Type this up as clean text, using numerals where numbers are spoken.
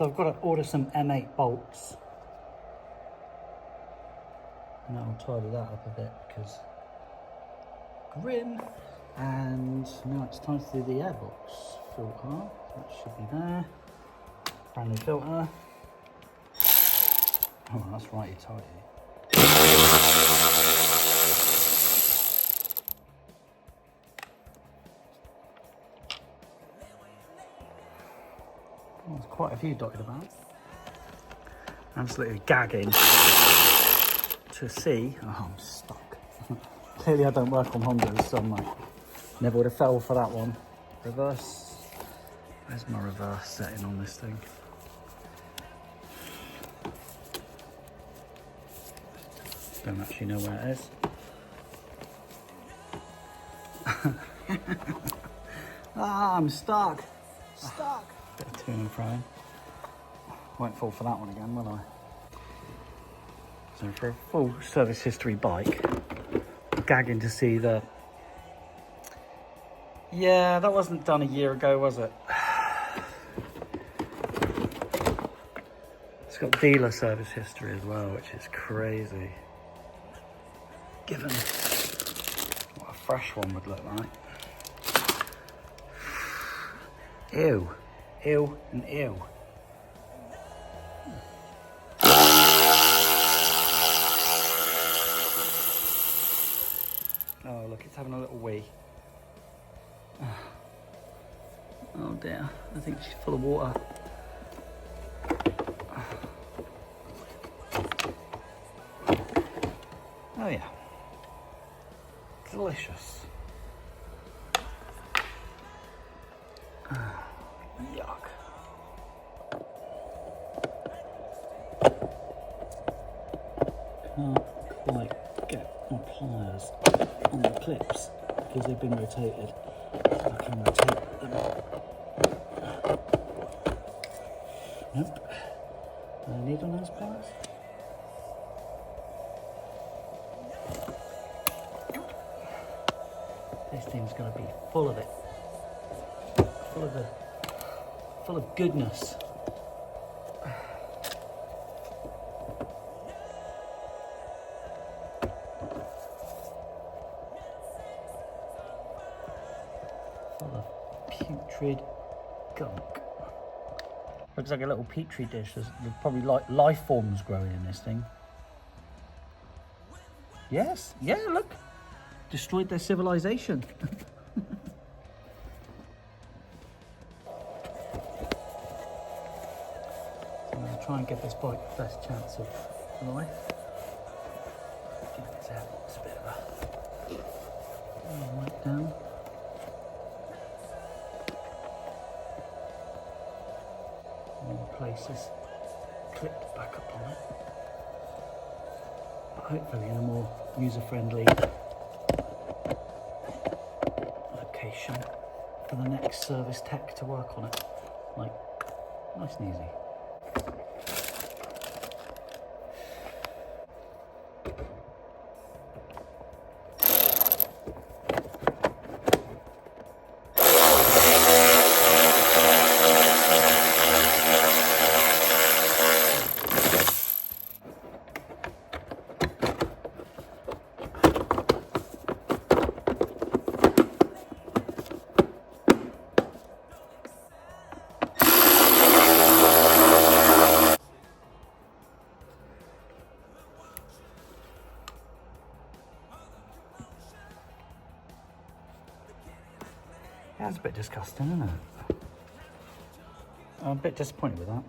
So I've got to order some M8 bolts. And that'll tidy that up a bit because grim. And now it's time to do the airbox filter. That should be there. Brand new filter. Oh, that's righty tidy. Oh, there's quite a few dotted about. I'm absolutely gagging to see. Oh, I'm stuck. Clearly I don't work on Hondas, so I'm like, never would have fell for that one. Reverse. Where's my reverse setting on this thing? Don't actually know where it is. Ah, I'm stuck. Stuck. Bit of to and fro. Won't fall for that one again, will I? So for a full service history bike, gagging to see the... Yeah, that wasn't done a year ago, was it? It's got dealer service history as well, which is crazy. Given what a fresh one would look like. Ew. Ew and ew. Oh, look, it's having a little wee. Oh dear, I think she's full of water. Oh yeah. Delicious. Yuck. Can't quite get my pliers on the clips because they've been rotated. I can rotate them. Nope. Need on those pliers? This thing's gonna be full of it. Full of goodness. Full of putrid gunk. Looks like a little petri dish. There's probably like life forms growing in this thing. Yes, yeah, look. Destroyed their civilization. I'm going to try and give this bike the best chance of life. Give its airbox a bit of a wipe down. More places clipped back up on it. But hopefully in a more user-friendly location for the next service tech to work on it. Like, nice and easy. That's a bit disgusting, isn't it? I'm a bit disappointed with that.